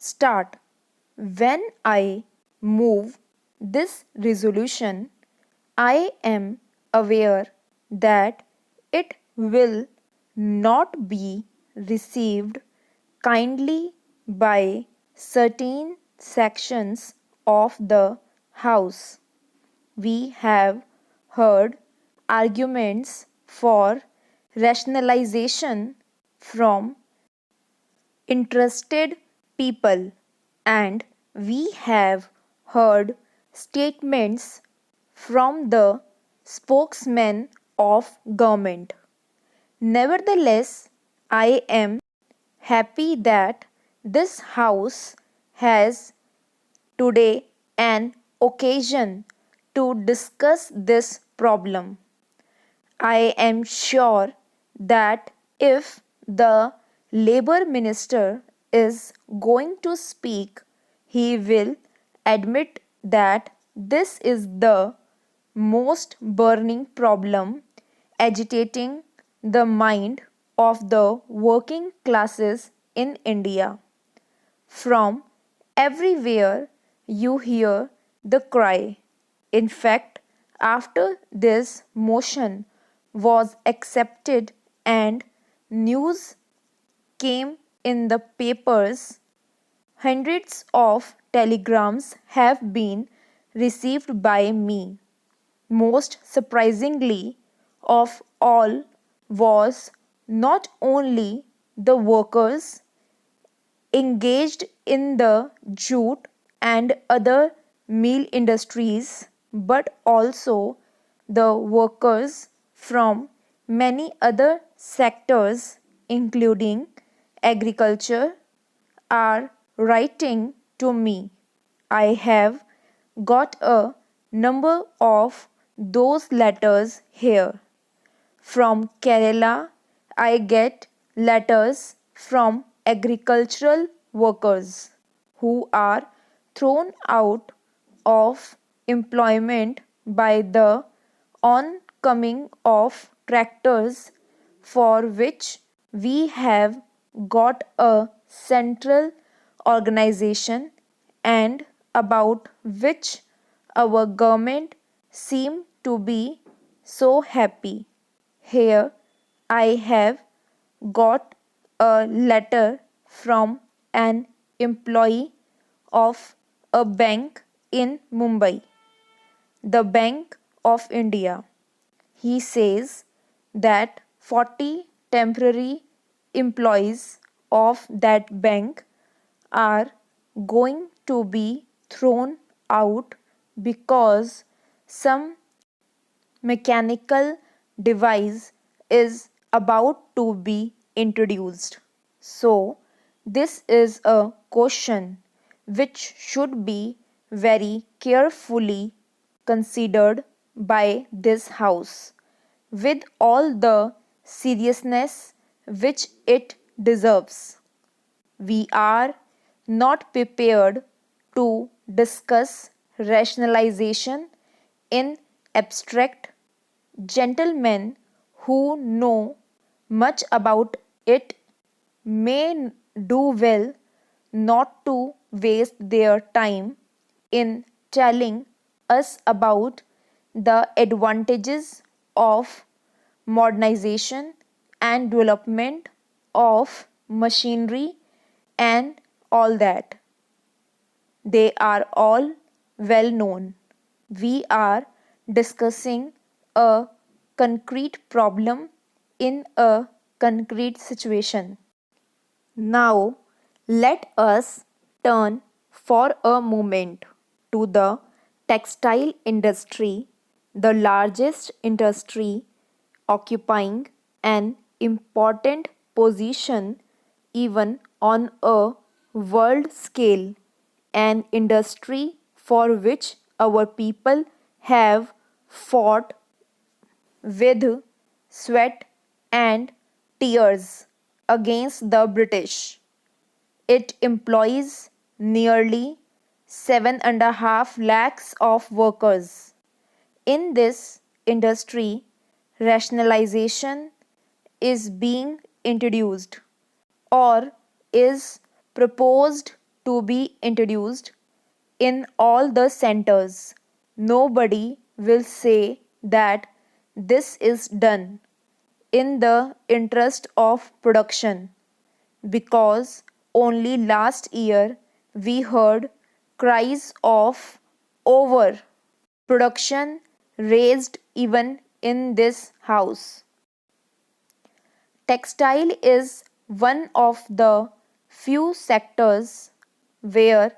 start. When I move this resolution, I am aware that it will not be received kindly by certain sections of the House. We have heard arguments for rationalization from interested people, and we have heard statements from the spokesman of government. Nevertheless, I am happy that this House has today an occasion to discuss this problem. I am sure that if the Labour Minister is going to speak, he will admit that this is the most burning problem agitating the mind of the working classes in India. From everywhere you hear the cry. In fact, after this motion was accepted and news came in the papers, hundreds of telegrams have been received by me. Most surprisingly of all was not only the workers engaged in the jute and other meal industries, but also the workers from many other sectors, including agriculture, are writing to me. I have got a number of those letters here. From Kerala, I get letters from agricultural workers who are thrown out of employment by the oncoming of tractors, for which we have got a central organization and about which our government seem to be so happy. Here I have got a letter from an employee of a bank in Mumbai, the Bank of India. He says that 40 temporary employees of that bank are going to be thrown out because some mechanical device is about to be introduced. So, this is a question which should be very carefully considered by this House with all the seriousness which it deserves. We are not prepared to discuss rationalization in abstract. Gentlemen who know much about it may do well not to waste their time in telling us about the advantages of modernization and development of machinery and all that. They are all well known. We are discussing a concrete problem in a concrete situation. Now, let us turn for a moment to the textile industry, the largest industry occupying an important position even on a world scale, an industry for which our people have fought with sweat and tears against the British. It employs nearly 7.5 lakhs of workers. In this industry, rationalization is being introduced or is proposed to be introduced in all the centers. Nobody will say that this is done in the interest of production, because only last year we heard cries of overproduction raised even in this house. Textile is one of the few sectors where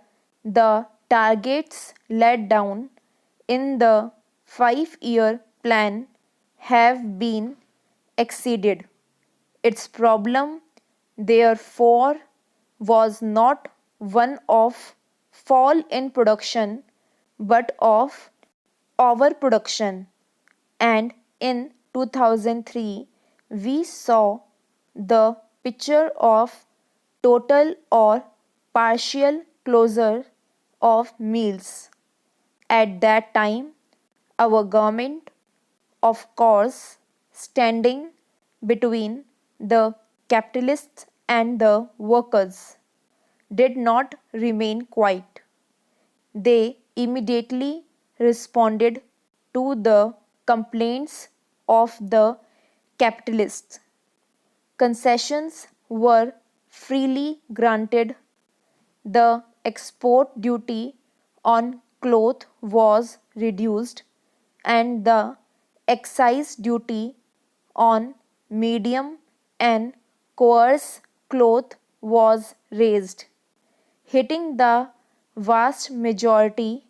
the targets laid down in the 5-year plan have been exceeded. Its problem, therefore, was not one of fall in production but of overproduction, and in 2003 we saw the picture of total or partial closure of mills. At that time, our government, of course, standing between the capitalists and the workers, did not remain quiet. They immediately responded to the complaints of the capitalists. Concessions were freely granted. The export duty on cloth was reduced, and the excise duty on medium and coarse cloth was raised, hitting the vast majority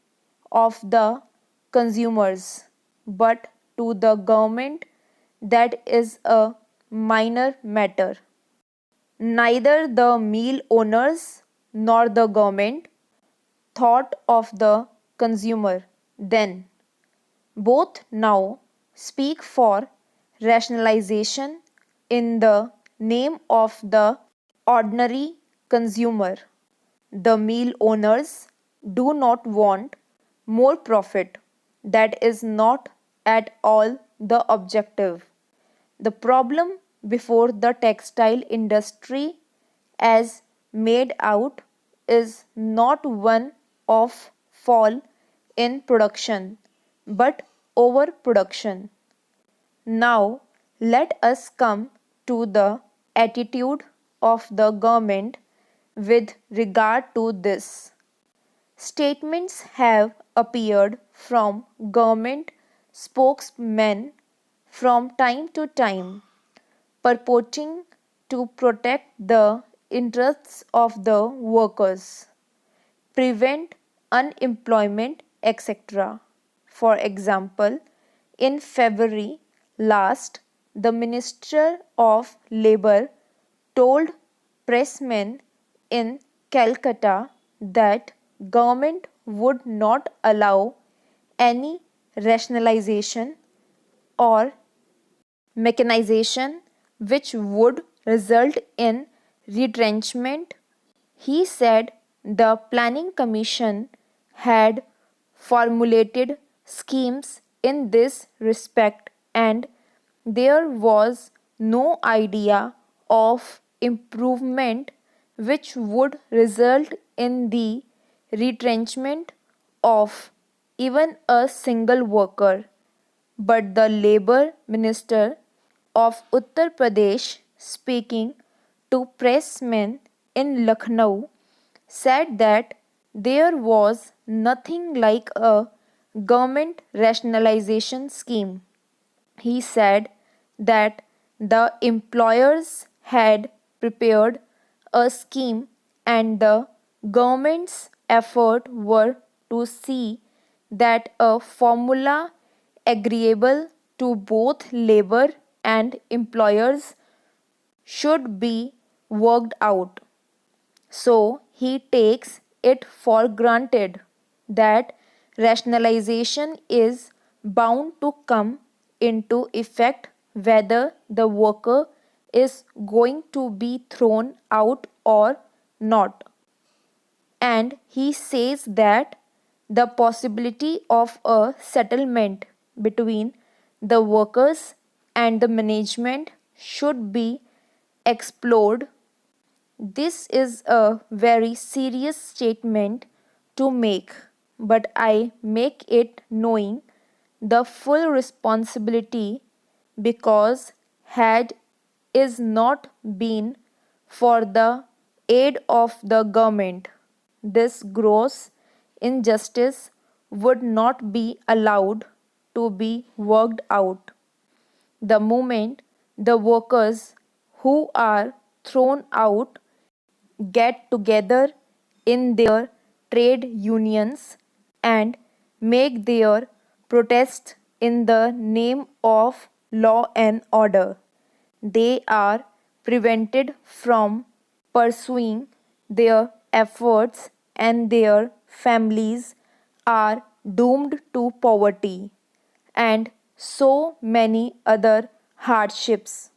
of the consumers. But to the government, that is a minor matter. Neither the mill owners nor the government thought of the consumer then. Both now speak for rationalization in the name of the ordinary consumer. The mill owners do not want more profit. That is not at all the objective. The problem before the textile industry, as made out, is not one of fall in production but overproduction. Now let us come to the attitude of the government with regard to this. Statements have appeared from government spokesmen from time to time, purporting to protect the interests of the workers, prevent unemployment, etc. For example, in February last, the Minister of Labour told pressmen in Calcutta that government would not allow any rationalization or mechanization which would result in retrenchment. He said the Planning Commission had formulated schemes in this respect, and there was no idea of improvement which would result in the retrenchment of even a single worker. But the Labour Minister of Uttar Pradesh, speaking to pressmen in Lucknow, said that there was nothing like a government rationalization scheme. He said that the employers had prepared a scheme and the government's effort were to see that a formula agreeable to both labor and employers should be worked out. So he takes it for granted that rationalization is bound to come into effect whether the worker is going to be thrown out or not. And he says that the possibility of a settlement between the workers and the management should be explored This is a very serious statement to make, but I make it knowing the full responsibility because had is not been for the aid of the government, this gross injustice would not be allowed to be worked out. The moment the workers who are thrown out get together in their trade unions and make their protest in the name of law and order, they are prevented from pursuing their efforts and their families are doomed to poverty and so many other hardships.